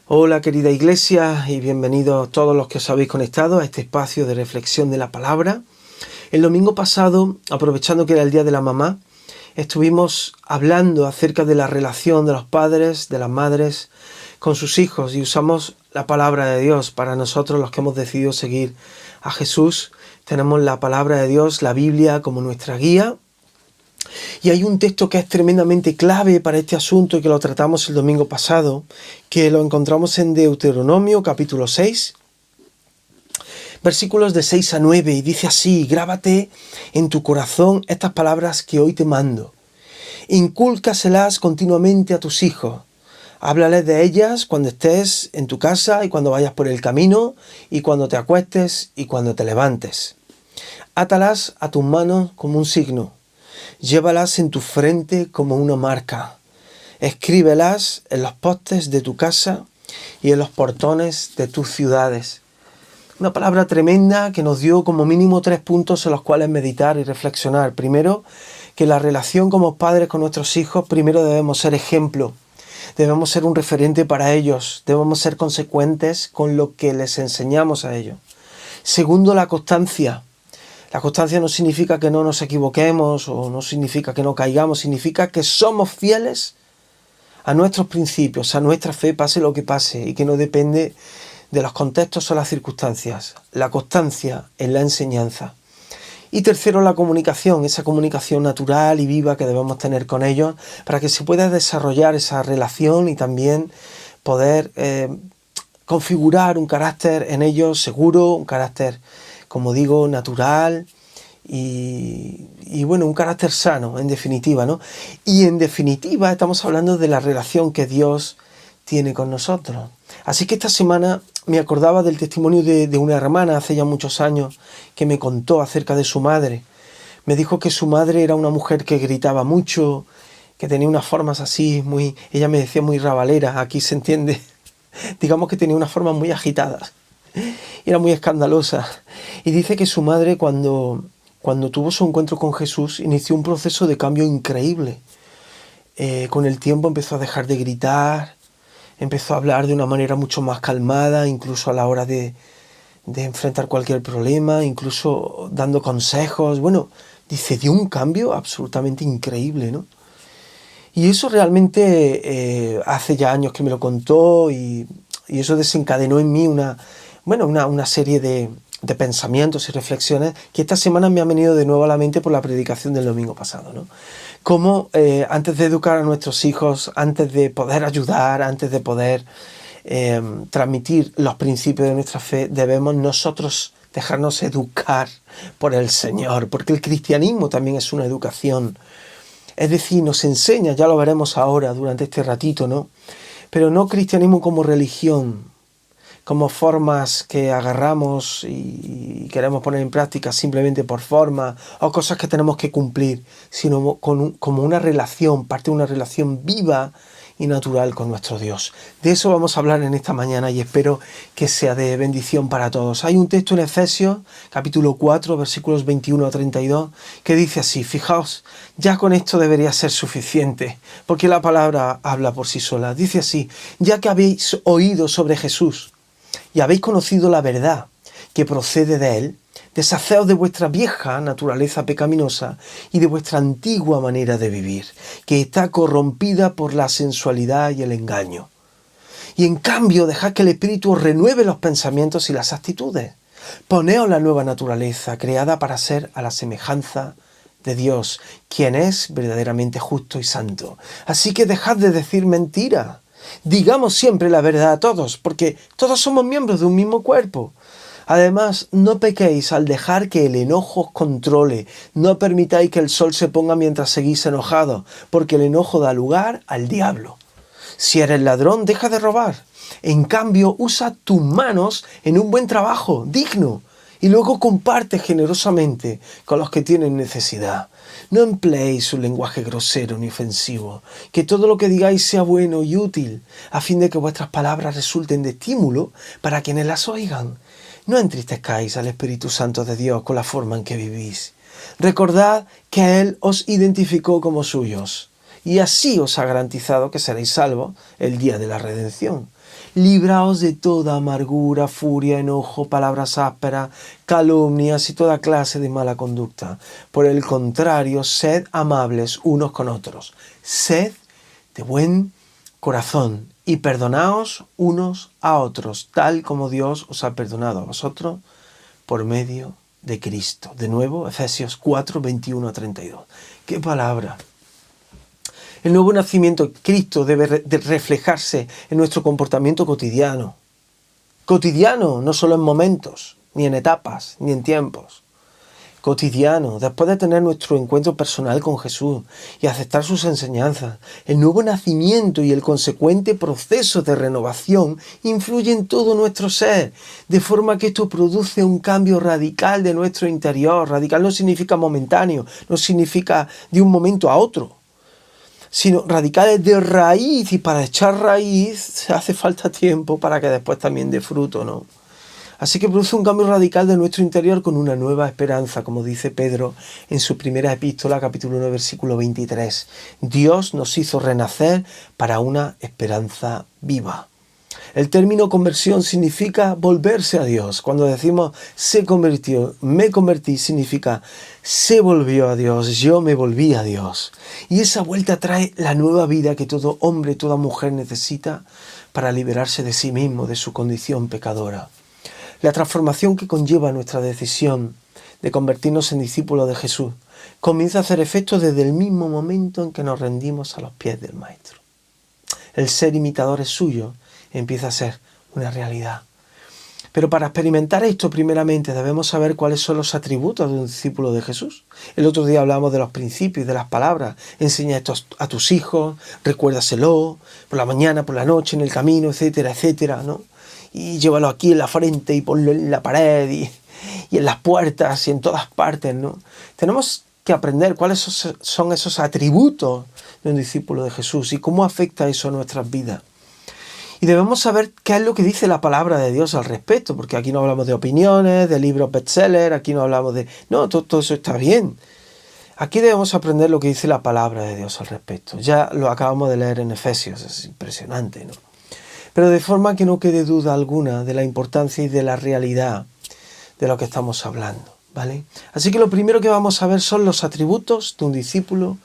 Hola querida iglesia y bienvenidos todos los que os habéis conectado a este espacio de reflexión de la palabra. El domingo pasado, aprovechando que era el Día de la Mamá, estuvimos hablando acerca de la relación de los padres, de las madres con sus hijos y usamos la palabra de Dios. Para nosotros los que hemos decidido seguir a Jesús, tenemos la palabra de Dios, la Biblia, como nuestra guía. Y hay un texto que es tremendamente clave para este asunto y que lo tratamos el domingo pasado, que lo encontramos en Deuteronomio capítulo 6, versículos de 6 a 9, y dice así: grábate en tu corazón estas palabras que hoy te mando. Incúlcaselas continuamente a tus hijos. Háblales de ellas cuando estés en tu casa y cuando vayas por el camino y cuando te acuestes y cuando te levantes. Átalas a tus manos como un signo. Llévalas en tu frente como una marca. Escríbelas en los postes de tu casa y en los portones de tus ciudades. Una palabra tremenda que nos dio como mínimo 3 puntos en los cuales meditar y reflexionar. Primero, que la relación como padres con nuestros hijos, primero debemos ser ejemplo. Debemos ser un referente para ellos. Debemos ser consecuentes con lo que les enseñamos a ellos. Segundo, la constancia. La constancia no significa que no nos equivoquemos o no significa que no caigamos, significa que somos fieles a nuestros principios, a nuestra fe, pase lo que pase, y que no depende de los contextos o las circunstancias. La constancia en la enseñanza. Y tercero, la comunicación, esa comunicación natural y viva que debemos tener con ellos para que se pueda desarrollar esa relación y también poder configurar un carácter en ellos seguro, un carácter, como digo, natural y bueno, un carácter sano, en definitiva, ¿no? Y en definitiva estamos hablando de la relación que Dios tiene con nosotros. Así que esta semana me acordaba del testimonio de una hermana hace ya muchos años que me contó acerca de su madre. Me dijo que su madre era una mujer que gritaba mucho, que tenía unas formas así ella me decía muy rabalera, aquí se entiende, digamos que tenía unas formas muy agitadas. Era muy escandalosa. Y dice que su madre cuando tuvo su encuentro con Jesús inició un proceso de cambio increíble. Con el tiempo empezó a dejar de gritar, empezó a hablar de una manera mucho más calmada, incluso a la hora de enfrentar cualquier problema, incluso dando consejos. Bueno, dice, dio un cambio absolutamente increíble, ¿no? Y eso realmente hace ya años que me lo contó y eso desencadenó en mí una serie de pensamientos y reflexiones que esta semana me han venido de nuevo a la mente por la predicación del domingo pasado, ¿no? Cómo antes de educar a nuestros hijos, antes de poder ayudar, antes de poder transmitir los principios de nuestra fe, debemos nosotros dejarnos educar por el Señor, porque el cristianismo también es una educación. Es decir, nos enseña, ya lo veremos ahora durante este ratito, ¿no? Pero no cristianismo como religión, como formas que agarramos y queremos poner en práctica simplemente por forma, o cosas que tenemos que cumplir, sino como una relación, parte de una relación viva y natural con nuestro Dios. De eso vamos a hablar en esta mañana y espero que sea de bendición para todos. Hay un texto en Efesios, capítulo 4, versículos 21 a 32, que dice así: fijaos, ya con esto debería ser suficiente, porque la palabra habla por sí sola. Dice así: ya que habéis oído sobre Jesús y habéis conocido la verdad que procede de él, deshaceos de vuestra vieja naturaleza pecaminosa y de vuestra antigua manera de vivir, que está corrompida por la sensualidad y el engaño. Y en cambio, dejad que el Espíritu os renueve los pensamientos y las actitudes. Poneos la nueva naturaleza, creada para ser a la semejanza de Dios, quien es verdaderamente justo y santo. Así que dejad de decir mentiras. Digamos siempre la verdad a todos, porque todos somos miembros de un mismo cuerpo. Además, no pequéis al dejar que el enojo os controle. No permitáis que el sol se ponga mientras seguís enojados, porque el enojo da lugar al diablo. Si eres ladrón, deja de robar. En cambio, usa tus manos en un buen trabajo, digno, y luego comparte generosamente con los que tienen necesidad. No empleéis un lenguaje grosero ni ofensivo, que todo lo que digáis sea bueno y útil, a fin de que vuestras palabras resulten de estímulo para quienes las oigan. No entristezcáis al Espíritu Santo de Dios con la forma en que vivís. Recordad que Él os identificó como suyos. y así os ha garantizado que seréis salvos el día de la redención. Libraos de toda amargura, furia, enojo, palabras ásperas, calumnias y toda clase de mala conducta. Por el contrario, sed amables unos con otros. Sed de buen corazón y perdonaos unos a otros, tal como Dios os ha perdonado a vosotros por medio de Cristo. De nuevo, Efesios 4, 21 a 32. ¡Qué palabra! El nuevo nacimiento de Cristo debe reflejarse en nuestro comportamiento cotidiano. Cotidiano, no solo en momentos, ni en etapas, ni en tiempos. Cotidiano, después de tener nuestro encuentro personal con Jesús y aceptar sus enseñanzas, el nuevo nacimiento y el consecuente proceso de renovación influyen en todo nuestro ser, de forma que esto produce un cambio radical de nuestro interior. Radical no significa momentáneo, no significa de un momento a otro, sino radicales de raíz, y para echar raíz hace falta tiempo para que después también dé fruto, ¿no? Así que produce un cambio radical de nuestro interior con una nueva esperanza, como dice Pedro en su primera epístola, capítulo 1, versículo 23. Dios nos hizo renacer para una esperanza viva. El término conversión significa volverse a Dios. Cuando decimos se convirtió, me convertí, significa se volvió a Dios, yo me volví a Dios. Y esa vuelta trae la nueva vida que todo hombre, toda mujer necesita para liberarse de sí mismo, de su condición pecadora. La transformación que conlleva nuestra decisión de convertirnos en discípulos de Jesús comienza a hacer efecto desde el mismo momento en que nos rendimos a los pies del Maestro. El ser imitadores suyos empieza a ser una realidad. Pero para experimentar esto, primeramente debemos saber cuáles son los atributos de un discípulo de Jesús. El otro día hablamos de los principios y de las palabras. Enseña esto a tus hijos, recuérdaselo, por la mañana, por la noche, en el camino, etcétera, etcétera, ¿no? Y llévalo aquí en la frente y ponlo en la pared y en las puertas y en todas partes, ¿no? Tenemos que aprender cuáles son esos atributos de un discípulo de Jesús y cómo afecta eso a nuestras vidas. Y debemos saber qué es lo que dice la palabra de Dios al respecto, porque aquí no hablamos de opiniones, de libros bestseller, aquí no hablamos de... No, todo eso está bien. Aquí debemos aprender lo que dice la palabra de Dios al respecto. Ya lo acabamos de leer en Efesios, es impresionante, ¿no? Pero de forma que no quede duda alguna de la importancia y de la realidad de lo que estamos hablando, ¿vale? Así que lo primero que vamos a ver son los atributos de un discípulo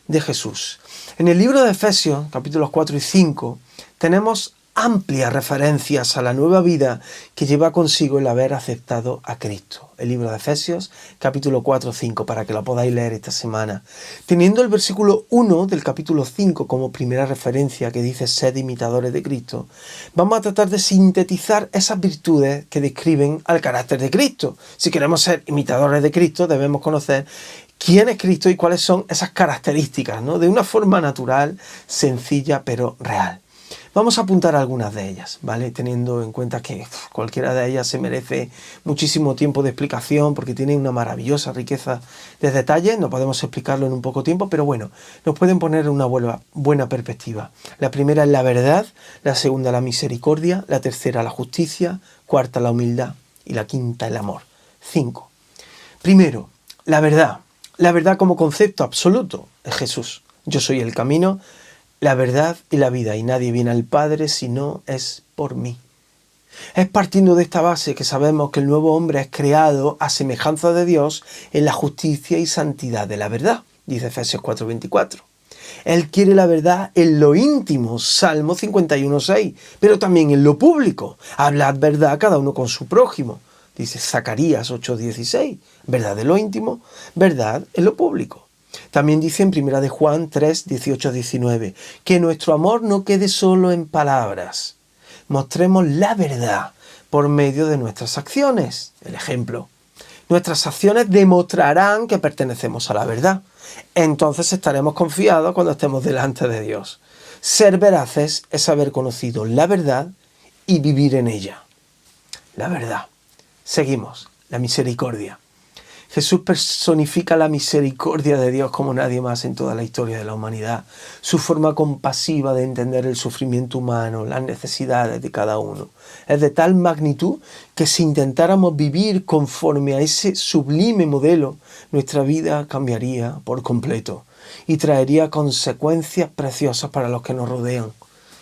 de Jesús. En el libro de Efesios, capítulos 4 y 5, tenemos amplias referencias a la nueva vida que lleva consigo el haber aceptado a Cristo. El libro de Efesios, capítulo 4, 5, para que lo podáis leer esta semana. Teniendo el versículo 1 del capítulo 5 como primera referencia que dice sed imitadores de Cristo, vamos a tratar de sintetizar esas virtudes que describen al carácter de Cristo. Si queremos ser imitadores de Cristo, debemos conocer quién es Cristo y cuáles son esas características, ¿no? De una forma natural, sencilla, pero real. Vamos a apuntar algunas de ellas, ¿vale? Teniendo en cuenta que cualquiera de ellas se merece muchísimo tiempo de explicación porque tiene una maravillosa riqueza de detalles. No podemos explicarlo en un poco tiempo, pero bueno, nos pueden poner una buena perspectiva. La primera es la verdad, la segunda la misericordia, la tercera la justicia, cuarta la humildad y la quinta el amor. 5. Primero, la verdad. La verdad como concepto absoluto es Jesús. Yo soy el camino, la verdad y la vida, y nadie viene al Padre si no es por mí. Es partiendo de esta base que sabemos que el nuevo hombre es creado a semejanza de Dios en la justicia y santidad de la verdad, dice Efesios 4:24. Él quiere la verdad en lo íntimo, Salmo 51:6, pero también en lo público. Hablad verdad cada uno con su prójimo, dice Zacarías 8:16. Verdad en lo íntimo, verdad en lo público. También dice en 1 de Juan 3, 18-19, que nuestro amor no quede solo en palabras. Mostremos la verdad por medio de nuestras acciones. El ejemplo. Nuestras acciones demostrarán que pertenecemos a la verdad. Entonces estaremos confiados cuando estemos delante de Dios. Ser veraces es haber conocido la verdad y vivir en ella. La verdad. Seguimos. La misericordia. Jesús personifica la misericordia de Dios como nadie más en toda la historia de la humanidad. Su forma compasiva de entender el sufrimiento humano, las necesidades de cada uno. Es de tal magnitud que si intentáramos vivir conforme a ese sublime modelo, nuestra vida cambiaría por completo. y traería consecuencias preciosas para los que nos rodean.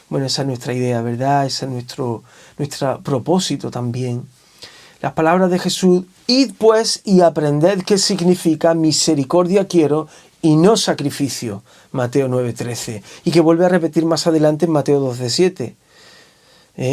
Bueno, esa es nuestra idea, ¿verdad? Ese es nuestro propósito también. Las palabras de Jesús: id pues y aprended qué significa misericordia quiero y no sacrificio, Mateo 9:13, y que vuelve a repetir más adelante en Mateo 12:7.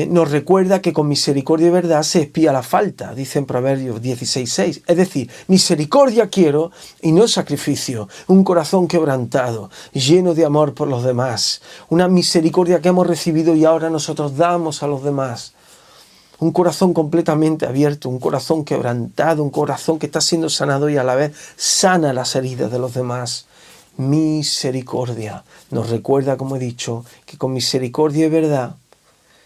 Nos recuerda que con misericordia y verdad se expía la falta, dice en Proverbios 16:6. Es decir, misericordia quiero y no sacrificio, un corazón quebrantado, lleno de amor por los demás, una misericordia que hemos recibido y ahora nosotros damos a los demás. Un corazón completamente abierto, un corazón quebrantado, un corazón que está siendo sanado y a la vez sana las heridas de los demás. Misericordia. Nos recuerda, como he dicho, que con misericordia y verdad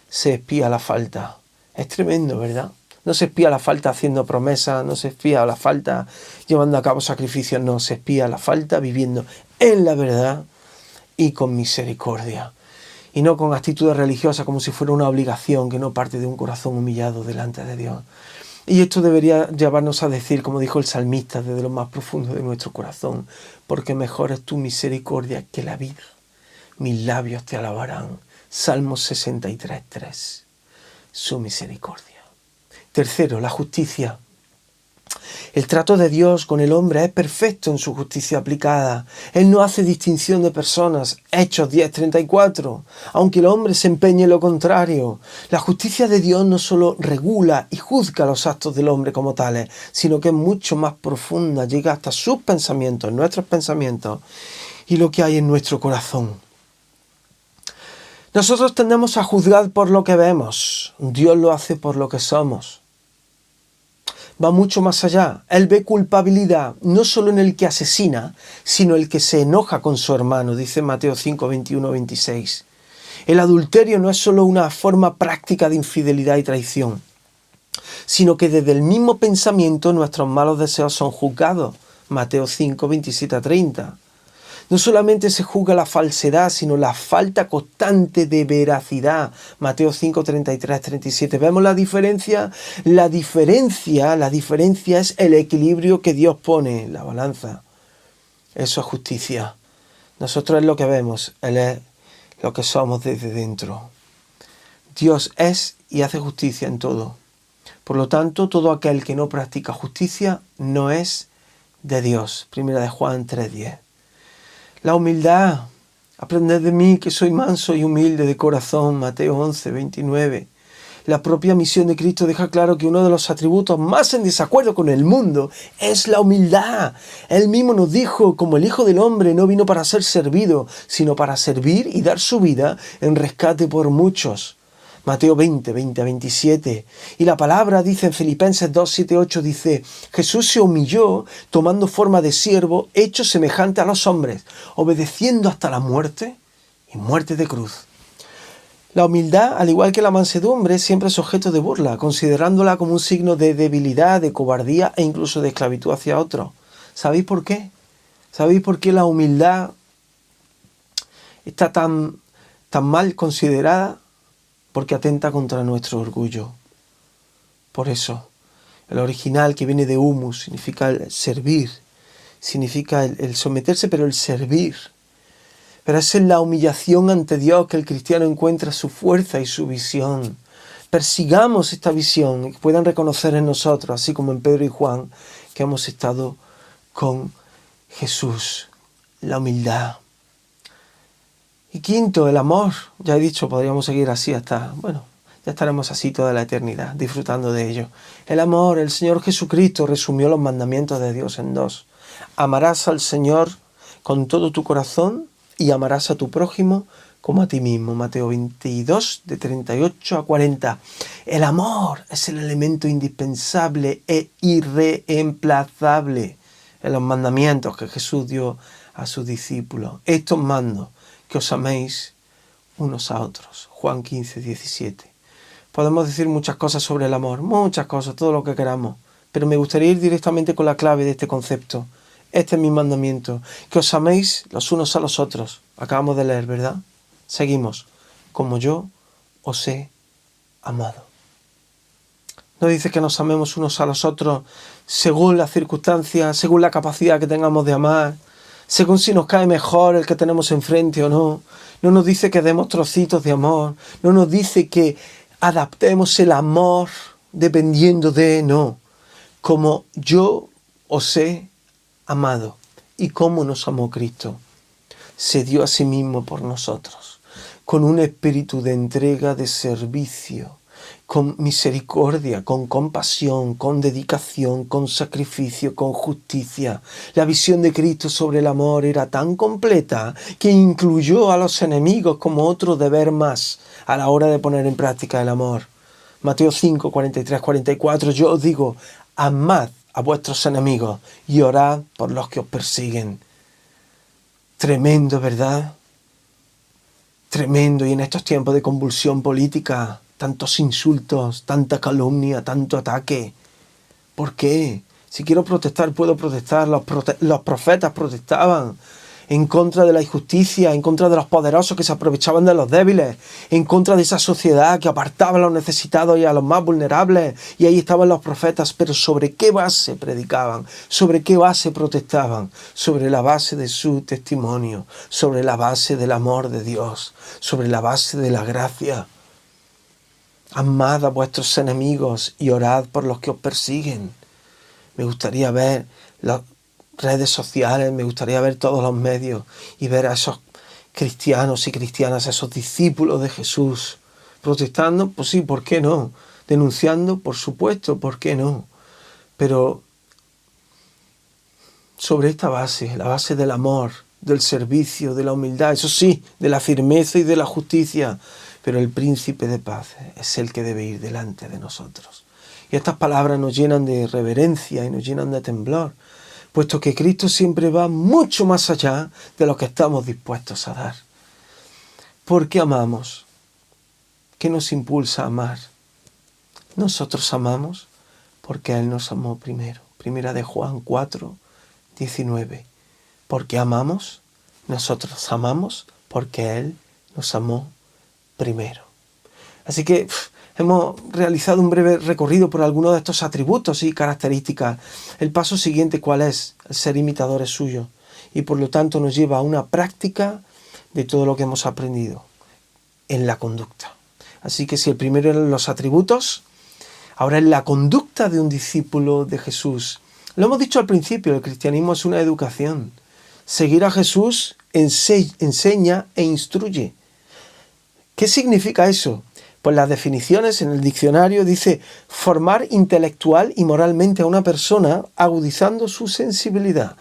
se expía la falta. Es tremendo, ¿verdad? No se expía la falta haciendo promesas, no se expía la falta llevando a cabo sacrificios, no, se expía la falta viviendo en la verdad y con misericordia. Y no con actitudes religiosas como si fuera una obligación que no parte de un corazón humillado delante de Dios. Y esto debería llevarnos a decir, como dijo el salmista, desde lo más profundo de nuestro corazón: porque mejor es tu misericordia que la vida. Mis labios te alabarán. Salmos 63:3. Su misericordia. Tercero, la justicia. El trato de Dios con el hombre es perfecto en su justicia aplicada. Él no hace distinción de personas. Hechos 10:34. Aunque el hombre se empeñe en lo contrario. La justicia de Dios no solo regula y juzga los actos del hombre como tales, sino que es mucho más profunda. Llega hasta sus pensamientos, nuestros pensamientos y lo que hay en nuestro corazón. Nosotros tendemos a juzgar por lo que vemos. Dios lo hace por lo que somos. Va mucho más allá. Él ve culpabilidad no solo en el que asesina, sino el que se enoja con su hermano, dice Mateo 5:21-26. El adulterio no es solo una forma práctica de infidelidad y traición, sino que desde el mismo pensamiento nuestros malos deseos son juzgados, Mateo 5:27-30. No solamente se juzga la falsedad, sino la falta constante de veracidad. Mateo 5:33-37. ¿Vemos la diferencia? La diferencia es el equilibrio que Dios pone en la balanza. Eso es justicia. Nosotros es lo que vemos, Él es lo que somos desde dentro. Dios es y hace justicia en todo. Por lo tanto, todo aquel que no practica justicia no es de Dios. Primera de Juan 3:10. La humildad. Aprended de mí que soy manso y humilde de corazón. Mateo 11:29. La propia misión de Cristo deja claro que uno de los atributos más en desacuerdo con el mundo es la humildad. Él mismo nos dijo: como el Hijo del Hombre no vino para ser servido, sino para servir y dar su vida en rescate por muchos. Mateo 20:20-27. Y la palabra dice en Filipenses 2:7-8, dice: Jesús se humilló tomando forma de siervo, hecho semejante a los hombres, obedeciendo hasta la muerte y muerte de cruz. La humildad, al igual que la mansedumbre, siempre es objeto de burla, considerándola como un signo de debilidad, de cobardía e incluso de esclavitud hacia otros. ¿Sabéis por qué? ¿Sabéis por qué la humildad está tan mal considerada? Porque atenta contra nuestro orgullo. Por eso, el original, que viene de humus, significa el servir, significa el someterse, pero el servir. Pero es en la humillación ante Dios que el cristiano encuentra su fuerza y su visión. Persigamos esta visión y que puedan reconocer en nosotros, así como en Pedro y Juan, que hemos estado con Jesús. La humildad. Y quinto, el amor. Ya he dicho, podríamos seguir así hasta, ya estaremos así toda la eternidad, disfrutando de ello. El amor. El Señor Jesucristo resumió los mandamientos de Dios en 2. Amarás al Señor con todo tu corazón y amarás a tu prójimo como a ti mismo. Mateo 22:38-40. El amor es el elemento indispensable e irreemplazable en los mandamientos que Jesús dio a sus discípulos. Estos mando que os améis unos a otros. Juan 15:17. Podemos decir muchas cosas sobre el amor, muchas cosas, todo lo que queramos, pero me gustaría ir directamente con la clave de este concepto. Este es mi mandamiento, que os améis los unos a los otros. Acabamos de leer, ¿verdad? Seguimos. Como yo os he amado. No dice que nos amemos unos a los otros según las circunstancias, según la capacidad que tengamos de amar, según si nos cae mejor el que tenemos enfrente o no. No nos dice que demos trocitos de amor, no nos dice que adaptemos el amor dependiendo de, no, como yo os he amado y cómo nos amó Cristo. Se dio a sí mismo por nosotros, con un espíritu de entrega, de servicio, con misericordia, con compasión, con dedicación, con sacrificio, con justicia. La visión de Cristo sobre el amor era tan completa que incluyó a los enemigos como otro deber más a la hora de poner en práctica el amor. Mateo 5, 43, 44, yo os digo, amad a vuestros enemigos y orad por los que os persiguen. Tremendo, ¿verdad? Tremendo, y en estos tiempos de convulsión política, tantos insultos, tanta calumnia, tanto ataque. ¿Por qué? Si quiero protestar, puedo protestar. Los profetas protestaban en contra de la injusticia, en contra de los poderosos que se aprovechaban de los débiles, en contra de esa sociedad que apartaba a los necesitados y a los más vulnerables. Y ahí estaban los profetas, pero ¿sobre qué base predicaban? ¿Sobre qué base protestaban? Sobre la base de su testimonio, sobre la base del amor de Dios, sobre la base de la gracia. Amad a vuestros enemigos y orad por los que os persiguen. Me gustaría ver las redes sociales, me gustaría ver todos los medios y ver a esos cristianos y cristianas, a esos discípulos de Jesús, protestando, pues sí, ¿por qué no? Denunciando, por supuesto, ¿por qué no? Pero sobre esta base, la base del amor, del servicio, de la humildad, eso sí, de la firmeza y de la justicia, pero el príncipe de paz es el que debe ir delante de nosotros. Y estas palabras nos llenan de reverencia y nos llenan de temblor, puesto que Cristo siempre va mucho más allá de lo que estamos dispuestos a dar. ¿Por qué amamos? ¿Qué nos impulsa a amar? Nosotros amamos porque Él nos amó primero. Primera de Juan 4, 19. ¿Por qué amamos? Nosotros amamos porque Él nos amó primero. Así que hemos realizado un breve recorrido por algunos de estos atributos y características. El paso siguiente, ¿cuál es? El ser imitadores suyos. Y por lo tanto nos lleva a una práctica de todo lo que hemos aprendido en la conducta. Así que si el primero eran los atributos, ahora es la conducta de un discípulo de Jesús. Lo hemos dicho al principio, el cristianismo es una educación. Seguir a Jesús enseña e instruye. ¿Qué significa eso? Pues las definiciones en el diccionario dice formar intelectual y moralmente a una persona agudizando su sensibilidad.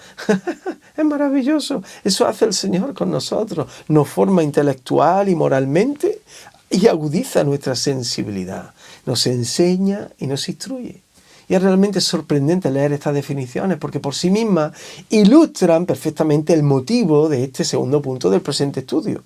Es maravilloso. Eso hace el Señor con nosotros. Nos forma intelectual y moralmente y agudiza nuestra sensibilidad. Nos enseña y nos instruye. Y es realmente sorprendente leer estas definiciones porque por sí mismas ilustran perfectamente el motivo de este segundo punto del presente estudio.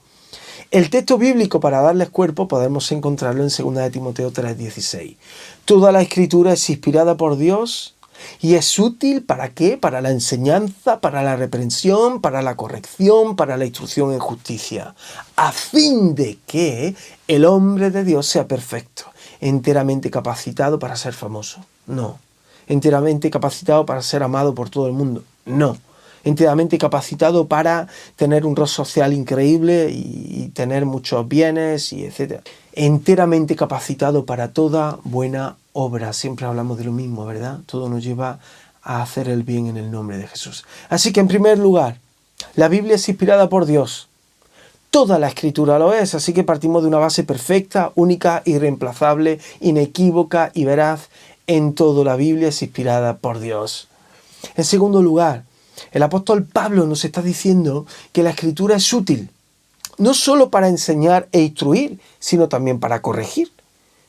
El texto bíblico para darles cuerpo podemos encontrarlo en 2 de Timoteo 3:16. Toda la escritura es inspirada por Dios y es útil ¿para qué? Para la enseñanza, para la reprensión, para la corrección, para la instrucción en justicia, a fin de que el hombre de Dios sea perfecto, enteramente capacitado para ser famoso. No. Enteramente capacitado para ser amado por todo el mundo. No. Enteramente capacitado para tener un rol social increíble y tener muchos bienes y etc. Enteramente capacitado para toda buena obra. Siempre hablamos de lo mismo, ¿verdad? Todo nos lleva a hacer el bien en el nombre de Jesús. Así que en primer lugar, la Biblia es inspirada por Dios. Toda la escritura lo es, así que partimos de una base perfecta, única, irreemplazable, inequívoca y veraz. En todo la Biblia es inspirada por Dios. En segundo lugar, el apóstol Pablo nos está diciendo que la escritura es útil, no solo para enseñar e instruir, sino también para corregir.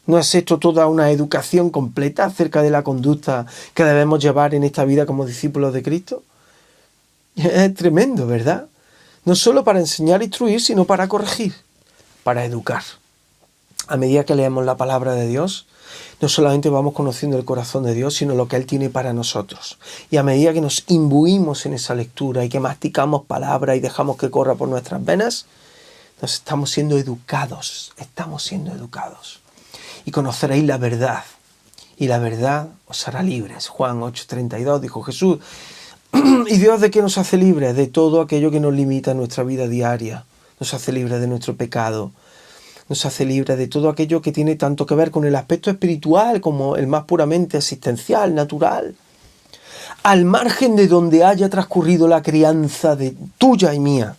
¿No es esto toda una educación completa acerca de la conducta que debemos llevar en esta vida como discípulos de Cristo? Es tremendo, ¿verdad? No solo para enseñar e instruir, sino para corregir, para educar. A medida que leemos la palabra de Dios, no solamente vamos conociendo el corazón de Dios, sino lo que Él tiene para nosotros. Y a medida que nos imbuimos en esa lectura y que masticamos palabras y dejamos que corra por nuestras venas, nos estamos siendo educados, Y conoceréis la verdad, y la verdad os hará libres. Juan 8:32 dijo Jesús, ¿Y Dios de qué nos hace libres? De todo aquello que nos limita en nuestra vida diaria. Nos hace libres de nuestro pecado. Nos hace libres de todo aquello que tiene tanto que ver con el aspecto espiritual como el más puramente existencial, natural. Al margen de donde haya transcurrido la crianza de tuya y mía,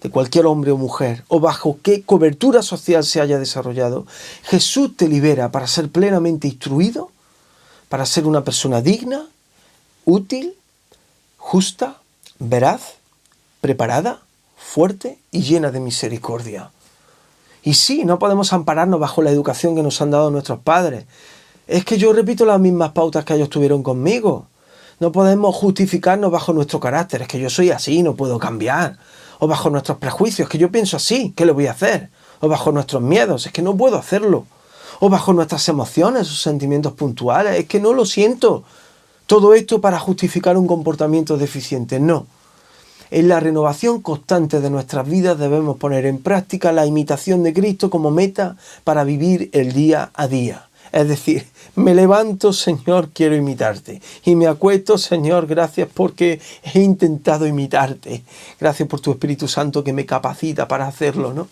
de cualquier hombre o mujer, o bajo qué cobertura social se haya desarrollado, Jesús te libera para ser plenamente instruido, para ser una persona digna, útil, justa, veraz, preparada, fuerte y llena de misericordia. Y sí, no podemos ampararnos bajo la educación que nos han dado nuestros padres. Es que yo repito las mismas pautas que ellos tuvieron conmigo. No podemos justificarnos bajo nuestro carácter. Es que yo soy así, no puedo cambiar. O bajo nuestros prejuicios, que yo pienso así, ¿qué le voy a hacer? O bajo nuestros miedos, es que no puedo hacerlo. O bajo nuestras emociones o sentimientos puntuales, es que no lo siento. Todo esto para justificar un comportamiento deficiente, no. En la renovación constante de nuestras vidas debemos poner en práctica la imitación de Cristo como meta para vivir el día a día. Es decir, me levanto, Señor, quiero imitarte. Y me acuesto, Señor, gracias porque he intentado imitarte. Gracias por tu Espíritu Santo que me capacita para hacerlo, ¿no?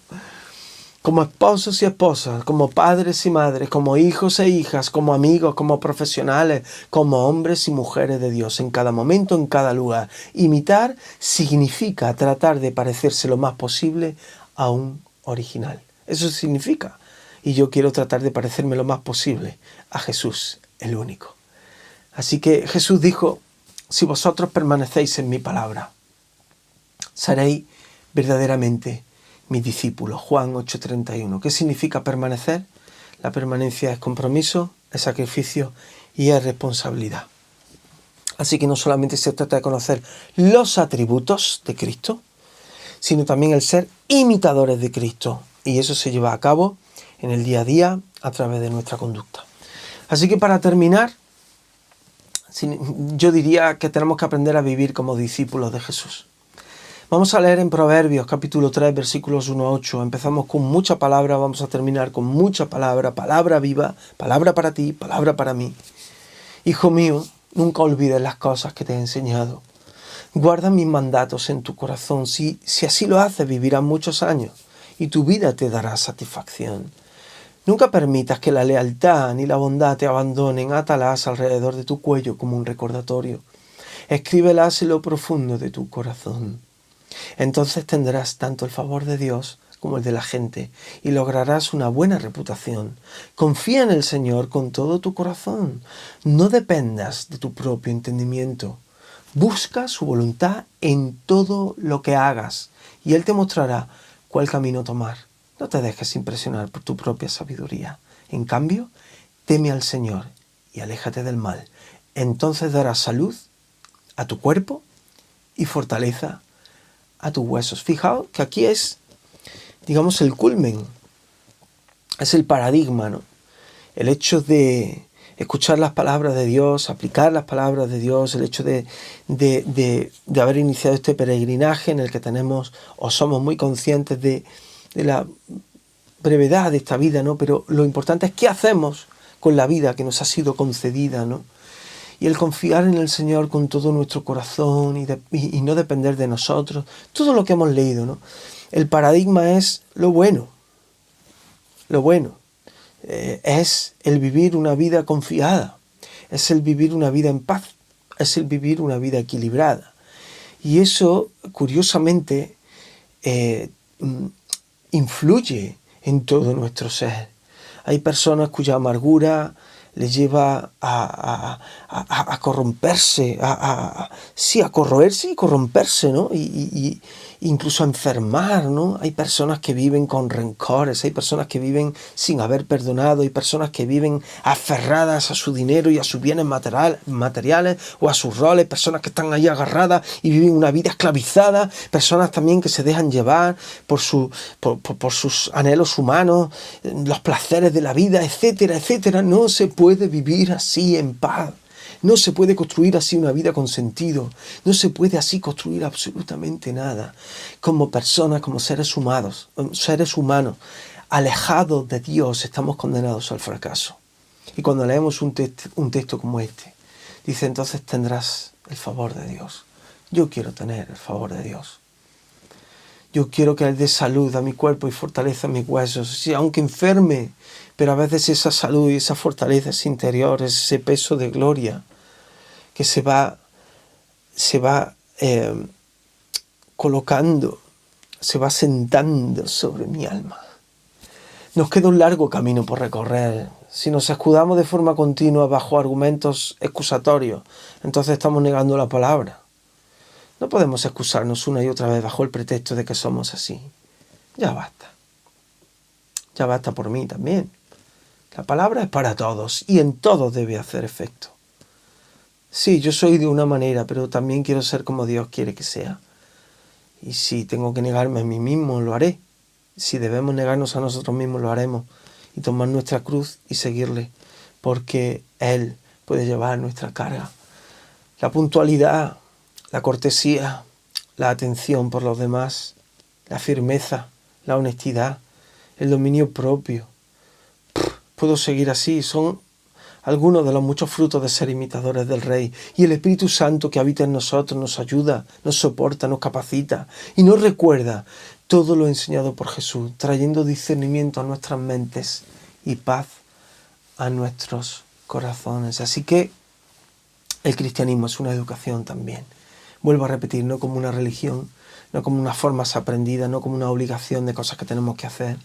Como esposos y esposas, como padres y madres, como hijos e hijas, como amigos, como profesionales, como hombres y mujeres de Dios, en cada momento, en cada lugar. Imitar significa tratar de parecerse lo más posible a un original. Eso significa. Y yo quiero tratar de parecerme lo más posible a Jesús, el único. Así que Jesús dijo, si vosotros permanecéis en mi palabra, seréis verdaderamente mis discípulos. Juan 8:31. ¿Qué significa permanecer? La permanencia es compromiso, es sacrificio y es responsabilidad. Así que no solamente se trata de conocer los atributos de Cristo, sino también el ser imitadores de Cristo. Y eso se lleva a cabo en el día a día a través de nuestra conducta. Así que para terminar, yo diría que tenemos que aprender a vivir como discípulos de Jesús. Vamos a leer en Proverbios capítulo 3 versículos 1 a 8. Empezamos con mucha palabra, vamos a terminar con mucha palabra, palabra viva, palabra para ti, palabra para mí. Hijo mío, nunca olvides las cosas que te he enseñado. Guarda mis mandatos en tu corazón. Si así lo haces, vivirás muchos años y tu vida te dará satisfacción. Nunca permitas que la lealtad ni la bondad te abandonen. Átalas alrededor de tu cuello como un recordatorio. Escríbelas en lo profundo de tu corazón. Entonces tendrás tanto el favor de Dios como el de la gente y lograrás una buena reputación. Confía en el Señor con todo tu corazón. No dependas de tu propio entendimiento. Busca su voluntad en todo lo que hagas y Él te mostrará cuál camino tomar. No te dejes impresionar por tu propia sabiduría. En cambio, teme al Señor y aléjate del mal. Entonces darás salud a tu cuerpo y fortaleza a tus huesos. Fijaos que aquí es, digamos, el culmen, es el paradigma, ¿no? El hecho de escuchar las palabras de Dios, aplicar las palabras de Dios, el hecho de haber iniciado este peregrinaje en el que tenemos o somos muy conscientes de la brevedad de esta vida, ¿no? Pero lo importante es qué hacemos con la vida que nos ha sido concedida, ¿no? Y el confiar en el Señor con todo nuestro corazón y no depender de nosotros. Todo lo que hemos leído, ¿no? El paradigma es lo bueno. Lo bueno. Es el vivir una vida confiada. Es el vivir una vida en paz. Es el vivir una vida equilibrada. Y eso, curiosamente, influye en todo nuestro ser. Hay personas cuya amargura les lleva a corromperse, a corroerse y corromperse, ¿no? Y incluso a enfermar, ¿no? Hay personas que viven con rencores, hay personas que viven sin haber perdonado, hay personas que viven aferradas a su dinero y a sus bienes materiales o a sus roles, personas que están ahí agarradas y viven una vida esclavizada, personas también que se dejan llevar por sus anhelos humanos, los placeres de la vida, etcétera, etcétera. No se puede vivir así en paz. No se puede construir así una vida con sentido. No se puede así construir absolutamente nada. Como personas, como seres humanos, alejados de Dios, estamos condenados al fracaso. Y cuando leemos un texto como este, dice, entonces tendrás el favor de Dios. Yo quiero tener el favor de Dios. Yo quiero que Él dé salud a mi cuerpo y fortaleza mis huesos. Sí, aunque enferme, pero a veces esa salud y esa fortaleza es interior, es ese peso de gloria que se va colocando, se va sentando sobre mi alma. Nos queda un largo camino por recorrer. Si nos escudamos de forma continua bajo argumentos excusatorios, entonces estamos negando la palabra. No podemos excusarnos una y otra vez bajo el pretexto de que somos así. Ya basta. Ya basta por mí también. La palabra es para todos y en todos debe hacer efecto. Sí, yo soy de una manera, pero también quiero ser como Dios quiere que sea. Y si tengo que negarme a mí mismo, lo haré. Si debemos negarnos a nosotros mismos, lo haremos. Y tomar nuestra cruz y seguirle. Porque Él puede llevar nuestra carga. La puntualidad, la cortesía, la atención por los demás, la firmeza, la honestidad, el dominio propio. Puedo seguir así, son algunos de los muchos frutos de ser imitadores del Rey. Y el Espíritu Santo que habita en nosotros nos ayuda, nos soporta, nos capacita y nos recuerda todo lo enseñado por Jesús, trayendo discernimiento a nuestras mentes y paz a nuestros corazones. Así que el cristianismo es una educación también. Vuelvo a repetir, no como una religión, no como unas formas aprendidas, no como una obligación de cosas que tenemos que hacer,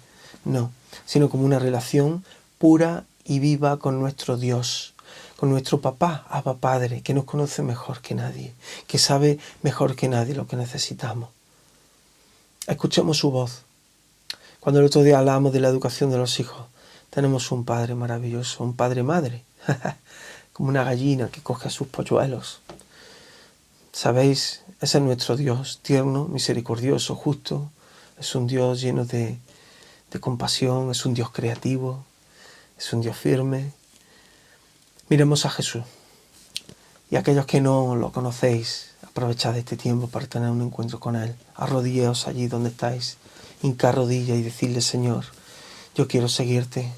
no, sino como una relación pura y viva con nuestro Dios, con nuestro papá, Abba Padre, que nos conoce mejor que nadie, que sabe mejor que nadie lo que necesitamos. Escuchemos su voz. Cuando el otro día hablamos de la educación de los hijos, tenemos un Padre maravilloso, un Padre-Madre, como una gallina que coge a sus polluelos. ¿Sabéis? Ese es nuestro Dios, tierno, misericordioso, justo. Es un Dios lleno de compasión, es un Dios creativo, es un Dios firme. Miremos a Jesús. Y aquellos que no lo conocéis, aprovechad este tiempo para tener un encuentro con Él. Arrodillaos allí donde estáis, hincad rodilla y decidle: Señor, yo quiero seguirte.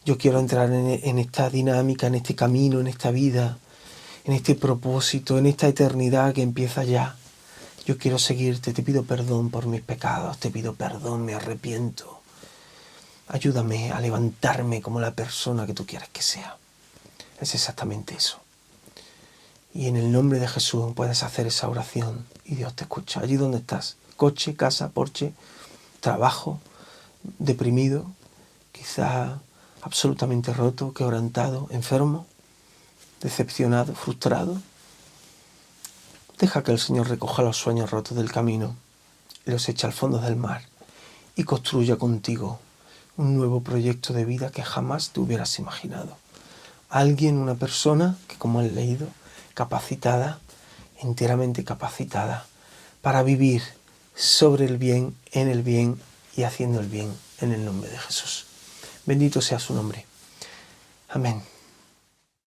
Yo quiero entrar en esta dinámica, en este camino, en esta vida, en este propósito, en esta eternidad que empieza ya. Yo quiero seguirte, te pido perdón por mis pecados, te pido perdón, me arrepiento. Ayúdame a levantarme como la persona que tú quieres que sea. Es exactamente eso. Y en el nombre de Jesús puedes hacer esa oración y Dios te escucha. Allí donde estás, coche, casa, porche, trabajo, deprimido, quizá absolutamente roto, quebrantado, enfermo, decepcionado, frustrado. Deja que el Señor recoja los sueños rotos del camino y los eche al fondo del mar y construya contigo un nuevo proyecto de vida que jamás te hubieras imaginado. Alguien, una persona que, como he leído, capacitada, enteramente capacitada para vivir sobre el bien, en el bien y haciendo el bien en el nombre de Jesús. Bendito sea su nombre. Amén.